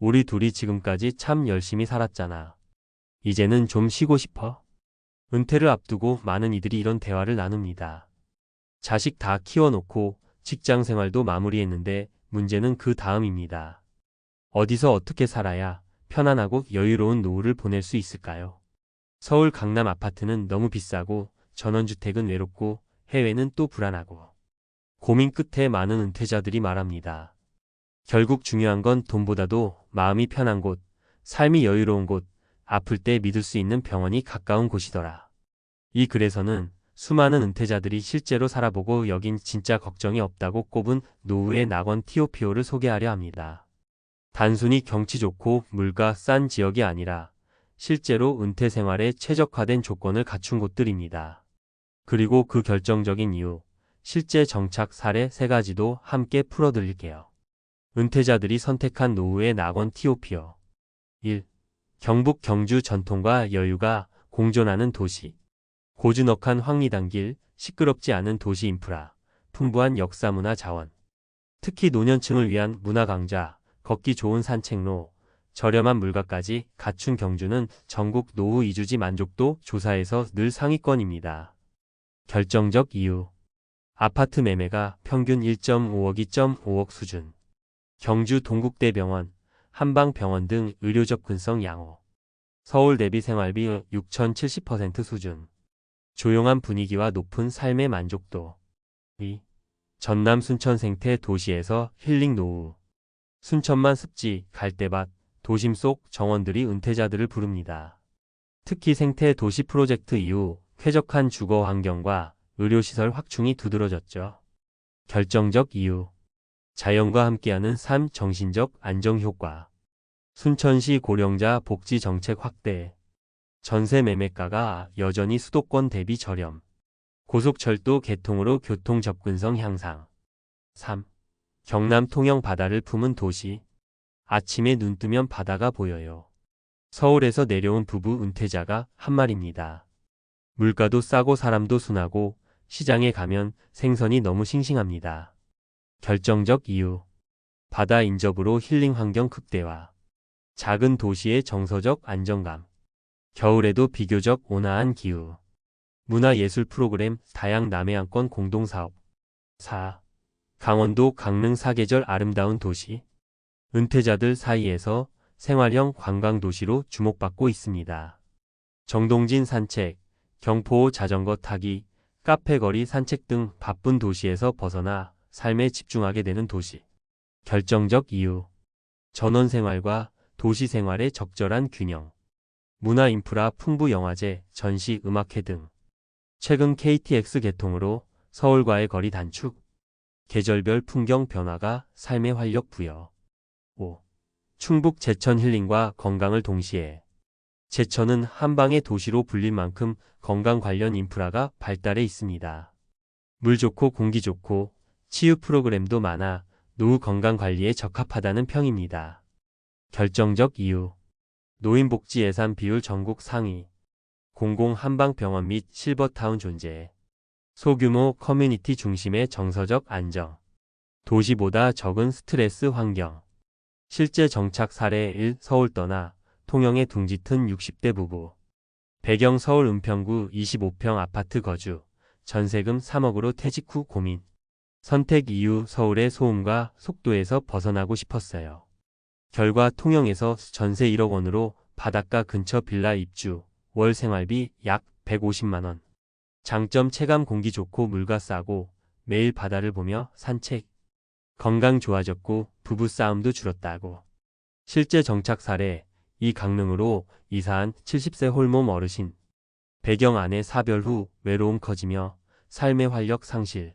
우리 둘이 지금까지 참 열심히 살았잖아. 이제는 좀 쉬고 싶어? 은퇴를 앞두고 많은 이들이 이런 대화를 나눕니다. 자식 다 키워놓고 직장 생활도 마무리했는데 문제는 그 다음입니다. 어디서 어떻게 살아야 편안하고 여유로운 노후를 보낼 수 있을까요? 서울 강남 아파트는 너무 비싸고 전원주택은 외롭고 해외는 또 불안하고 고민 끝에 많은 은퇴자들이 말합니다. 결국 중요한 건 돈보다도 마음이 편한 곳, 삶이 여유로운 곳, 아플 때 믿을 수 있는 병원이 가까운 곳이더라. 이 글에서는 수많은 은퇴자들이 실제로 살아보고 여긴 진짜 걱정이 없다고 꼽은 노후의 낙원 티오피오를 소개하려 합니다. 단순히 경치 좋고 물가 싼 지역이 아니라 실제로 은퇴 생활에 최적화된 조건을 갖춘 곳들입니다. 그리고 그 결정적인 이유, 실제 정착 사례 3가지도 함께 풀어드릴게요. 은퇴자들이 선택한 노후의 낙원 티오피오. 1. 경북 경주 전통과 여유가 공존하는 도시. 고즈넉한 황리단길, 시끄럽지 않은 도시 인프라, 풍부한 역사문화 자원. 특히 노년층을 위한 문화강좌, 걷기 좋은 산책로, 저렴한 물가까지 갖춘 경주는 전국 노후 이주지 만족도 조사에서 늘 상위권입니다. 결정적 이유. 아파트 매매가 평균 1.5억, 2.5억 수준. 경주 동국대병원, 한방병원 등 의료 접근성 양호. 서울 대비 생활비 6,070% 수준. 조용한 분위기와 높은 삶의 만족도. 2. 전남 순천 생태 도시에서 힐링 노후. 순천만 습지, 갈대밭, 도심 속 정원들이 은퇴자들을 부릅니다. 특히 생태 도시 프로젝트 이후 쾌적한 주거 환경과 의료시설 확충이 두드러졌죠. 결정적 이유. 자연과 함께하는 삶 정신적 안정 효과. 순천시 고령자 복지 정책 확대. 전세 매매가가 여전히 수도권 대비 저렴. 고속철도 개통으로 교통 접근성 향상. 3. 경남 통영 바다를 품은 도시. 아침에 눈 뜨면 바다가 보여요. 서울에서 내려온 부부 은퇴자가 한 말입니다. 물가도 싸고 사람도 순하고 시장에 가면 생선이 너무 싱싱합니다. 결정적 이유. 바다 인접으로 힐링 환경 극대화. 작은 도시의 정서적 안정감. 겨울에도 비교적 온화한 기후. 문화예술 프로그램 다양 남해안권 공동사업. 4. 강원도 강릉 사계절 아름다운 도시. 은퇴자들 사이에서 생활형 관광도시로 주목받고 있습니다. 정동진 산책, 경포 자전거 타기, 카페거리 산책 등 바쁜 도시에서 벗어나 삶에 집중하게 되는 도시. 결정적 이유. 전원생활과 도시생활의 적절한 균형. 문화 인프라 풍부 영화제, 전시, 음악회 등. 최근 KTX 개통으로 서울과의 거리 단축. 계절별 풍경 변화가 삶의 활력 부여. 5. 충북 제천 힐링과 건강을 동시에. 제천은 한방의 도시로 불릴 만큼 건강 관련 인프라가 발달해 있습니다. 물 좋고 공기 좋고 치유 프로그램도 많아 노후 건강 관리에 적합하다는 평입니다. 결정적 이유. 노인복지 예산 비율 전국 상위. 공공 한방병원 및 실버타운 존재. 소규모 커뮤니티 중심의 정서적 안정. 도시보다 적은 스트레스 환경. 실제 정착 사례 1. 서울 떠나 통영에 둥지 튼 60대 부부. 배경 서울 은평구 25평 아파트 거주. 전세금 3억으로 퇴직 후 고민. 선택 이유. 서울의 소음과 속도에서 벗어나고 싶었어요. 결과 통영에서 전세 1억 원으로 바닷가 근처 빌라 입주. 월 생활비 약 150만 원. 장점 체감 공기 좋고 물가 싸고 매일 바다를 보며 산책. 건강 좋아졌고 부부싸움도 줄었다고. 실제 정착 사례. 이 강릉으로 이사한 70세 홀몸 어르신. 배경 아내 사별 후 외로움 커지며 삶의 활력 상실.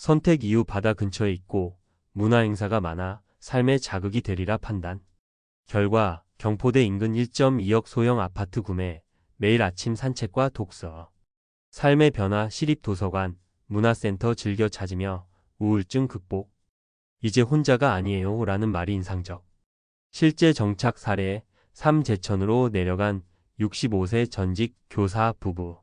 선택 이후 바다 근처에 있고 문화 행사가 많아 삶의 자극이 되리라 판단. 결과 경포대 인근 1.2억 소형 아파트 구매. 매일 아침 산책과 독서. 삶의 변화 시립도서관, 문화센터 즐겨 찾으며 우울증 극복. 이제 혼자가 아니에요 라는 말이 인상적. 실제 정착 사례. 3. 제천으로 내려간 65세 전직 교사 부부.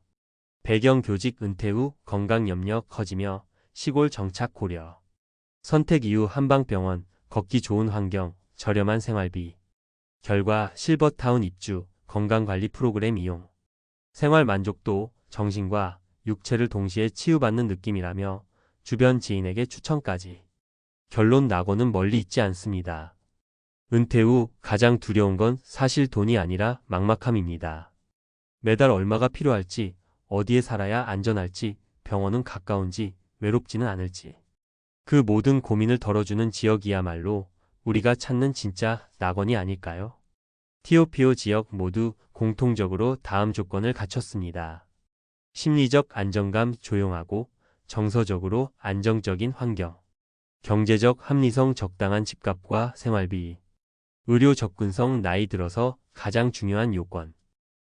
배경 교직 은퇴 후 건강 염려 커지며 시골 정착 고려. 선택 이후 한방병원, 걷기 좋은 환경, 저렴한 생활비. 결과 실버타운 입주, 건강관리 프로그램 이용, 생활 만족도, 정신과 육체를 동시에 치유받는 느낌이라며 주변 지인에게 추천까지. 결론 낙원은 멀리 있지 않습니다. 은퇴 후 가장 두려운 건 사실 돈이 아니라 막막함입니다. 매달 얼마가 필요할지, 어디에 살아야 안전할지, 병원은 가까운지, 외롭지는 않을지. 그 모든 고민을 덜어주는 지역이야말로 우리가 찾는 진짜 낙원이 아닐까요? 티오피오 지역 모두 공통적으로 다음 조건을 갖췄습니다. 심리적 안정감, 조용하고 정서적으로 안정적인 환경, 경제적 합리성, 적당한 집값과 생활비, 의료 접근성, 나이 들어서 가장 중요한 요건,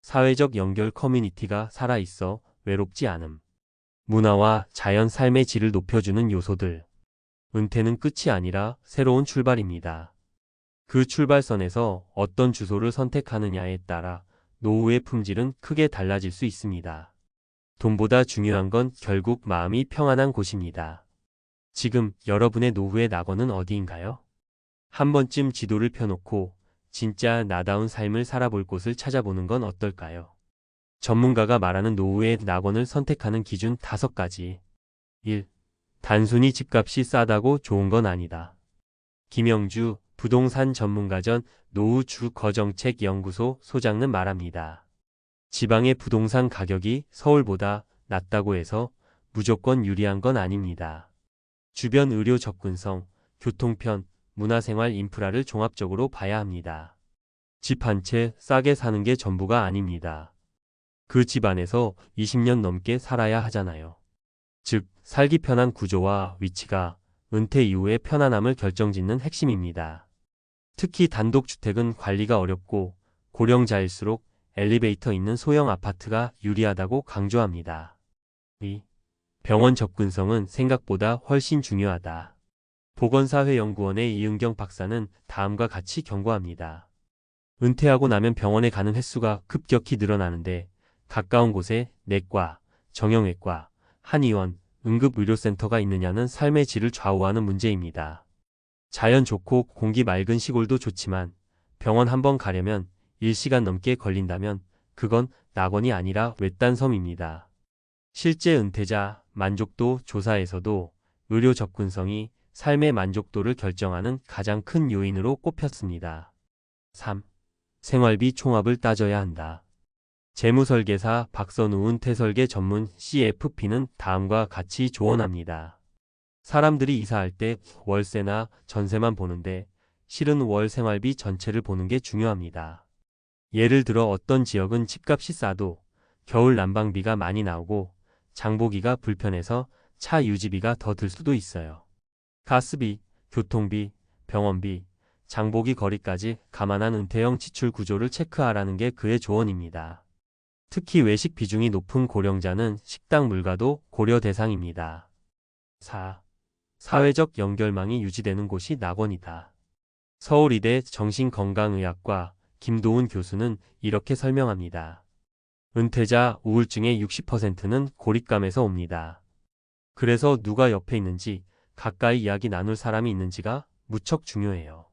사회적 연결, 커뮤니티가 살아있어 외롭지 않음, 문화와 자연, 삶의 질을 높여주는 요소들. 은퇴는 끝이 아니라 새로운 출발입니다. 그 출발선에서 어떤 주소를 선택하느냐에 따라 노후의 품질은 크게 달라질 수 있습니다. 돈보다 중요한 건 결국 마음이 평안한 곳입니다. 지금 여러분의 노후의 낙원은 어디인가요? 한 번쯤 지도를 펴놓고 진짜 나다운 삶을 살아볼 곳을 찾아보는 건 어떨까요? 전문가가 말하는 노후의 낙원을 선택하는 기준 5가지. 1. 단순히 집값이 싸다고 좋은 건 아니다. 김영주 부동산 전문가 전 노후 주거정책연구소 소장은 말합니다. 지방의 부동산 가격이 서울보다 낮다고 해서 무조건 유리한 건 아닙니다. 주변 의료 접근성, 교통편, 문화생활 인프라를 종합적으로 봐야 합니다. 집 한 채 싸게 사는 게 전부가 아닙니다. 그 집 안에서 20년 넘게 살아야 하잖아요. 즉, 살기 편한 구조와 위치가 은퇴 이후의 편안함을 결정짓는 핵심입니다. 특히 단독주택은 관리가 어렵고 고령자일수록 엘리베이터 있는 소형 아파트가 유리하다고 강조합니다. 2. 병원 접근성은 생각보다 훨씬 중요하다. 보건사회연구원의 이은경 박사는 다음과 같이 경고합니다. 은퇴하고 나면 병원에 가는 횟수가 급격히 늘어나는데 가까운 곳에 내과, 정형외과, 한의원, 응급의료센터가 있느냐는 삶의 질을 좌우하는 문제입니다. 자연 좋고 공기 맑은 시골도 좋지만 병원 한번 가려면 1시간 넘게 걸린다면 그건 낙원이 아니라 외딴 섬입니다. 실제 은퇴자 만족도 조사에서도 의료 접근성이 삶의 만족도를 결정하는 가장 큰 요인으로 꼽혔습니다. 3. 생활비 총합을 따져야 한다. 재무설계사 박선우 은퇴설계 전문 CFP는 다음과 같이 조언합니다. 사람들이 이사할 때 월세나 전세만 보는데 실은 월 생활비 전체를 보는 게 중요합니다. 예를 들어 어떤 지역은 집값이 싸도 겨울 난방비가 많이 나오고 장보기가 불편해서 차 유지비가 더 들 수도 있어요. 가스비, 교통비, 병원비, 장보기 거리까지 감안한 은퇴형 지출 구조를 체크하라는 게 그의 조언입니다. 특히 외식 비중이 높은 고령자는 식당 물가도 고려 대상입니다. 4. 사회적 연결망이 유지되는 곳이 낙원이다. 서울이대 정신건강의학과 김도훈 교수는 이렇게 설명합니다. 은퇴자 우울증의 60%는 고립감에서 옵니다. 그래서 누가 옆에 있는지, 가까이 이야기 나눌 사람이 있는지가 무척 중요해요.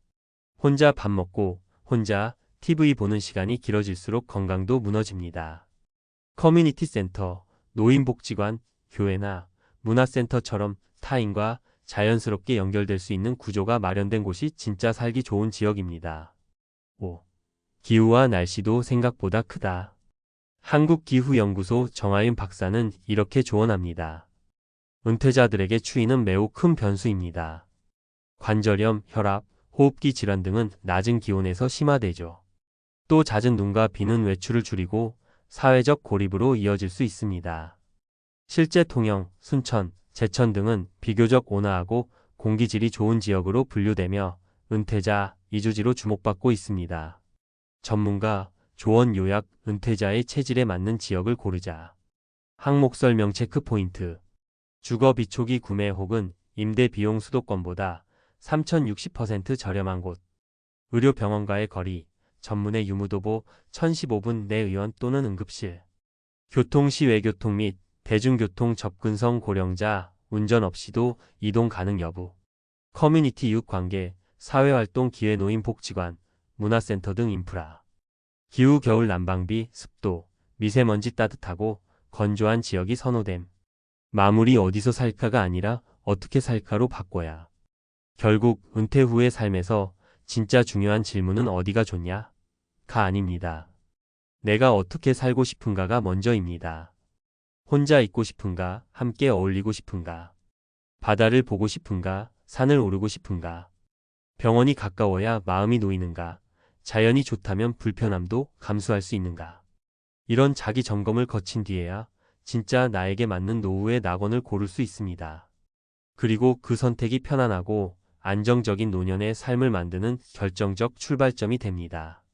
혼자 밥 먹고 혼자 TV 보는 시간이 길어질수록 건강도 무너집니다. 커뮤니티 센터, 노인복지관, 교회나 문화센터처럼 타인과 자연스럽게 연결될 수 있는 구조가 마련된 곳이 진짜 살기 좋은 지역입니다. 5. 기후와 날씨도 생각보다 크다. 한국기후연구소 정하윤 박사는 이렇게 조언합니다. 은퇴자들에게 추위는 매우 큰 변수입니다. 관절염, 혈압, 호흡기 질환 등은 낮은 기온에서 심화되죠. 또 잦은 눈과 비는 외출을 줄이고 사회적 고립으로 이어질 수 있습니다. 실제 통영, 순천, 제천 등은 비교적 온화하고 공기질이 좋은 지역으로 분류되며 은퇴자 이주지로 주목받고 있습니다. 전문가, 조언 요약, 은퇴자의 체질에 맞는 지역을 고르자. 항목 설명 체크 포인트. 주거 비초기 구매 혹은 임대 비용 수도권보다 3,060% 저렴한 곳. 의료 병원과의 거리. 전문의 유무도보 1015분 내 의원 또는 응급실. 교통시 외교통 및 대중교통 접근성 고령자, 운전 없이도 이동 가능 여부. 커뮤니티 이웃관계, 사회활동 기회 노인복지관, 문화센터 등 인프라. 기후 겨울 난방비, 습도, 미세먼지 따뜻하고 건조한 지역이 선호됨. 마무리 어디서 살까가 아니라 어떻게 살까로 바꿔야. 결국 은퇴 후의 삶에서 진짜 중요한 질문은 어디가 좋냐? 가 아닙니다. 내가 어떻게 살고 싶은가가 먼저입니다. 혼자 있고 싶은가? 함께 어울리고 싶은가? 바다를 보고 싶은가? 산을 오르고 싶은가? 병원이 가까워야 마음이 놓이는가? 자연이 좋다면 불편함도 감수할 수 있는가? 이런 자기 점검을 거친 뒤에야 진짜 나에게 맞는 노후의 낙원을 고를 수 있습니다. 그리고 그 선택이 편안하고 안정적인 노년의 삶을 만드는 결정적 출발점이 됩니다.